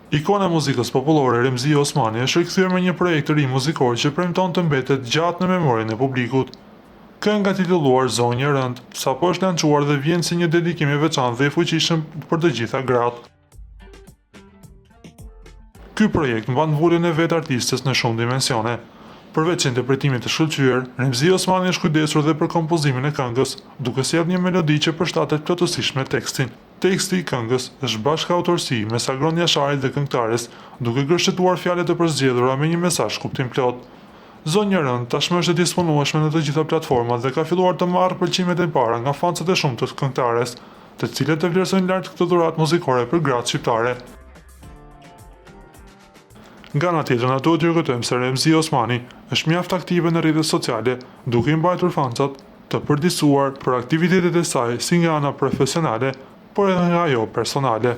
Ikona e muzikës popullore Remzi Osmani është rikthyer me një projekt të ri muzikor që premton të mbetet gjatë në memorien e publikut. Kënga titulluar Zonjë e Rëndë sapo është lançuar dhe vjen si një dedikim i veçantë dhe i fuqishëm për të gjitha gratë. Ky projekt mban vulën e vet artistes në shumë dimensione. Përveç interpretimit të shkëlqyer, Remzi Osmani është kujdesur dhe për kompozimin e këngës, duke sjellë një melodi që përshtatet plotësisht me tekstin. Teksti i këngës është bashkëautorësi mes Agron Jasharit dhe këngëtares, duke gërshtetuar fjalë të përzgjedhura me një mesazh kuptim plot. Zonjë e Rëndë tashmë është e disponueshme në të gjitha platformat dhe ka filluar të marrë pëlqimet e para nga fanët e shumtë të këngëtares, të cilët e vlerësojnë lart këtë dhuratë muzikore për gratë shqiptare. Nga ana tjetër, na duhet t'ju kujtojmë se Remzi Osmani është mjaft aktive në rrjetet sociale, duke i mbajtur fancat të përdisuar për aktivitetet e saj si nga ana profesionale, por edhe nga ajo personale.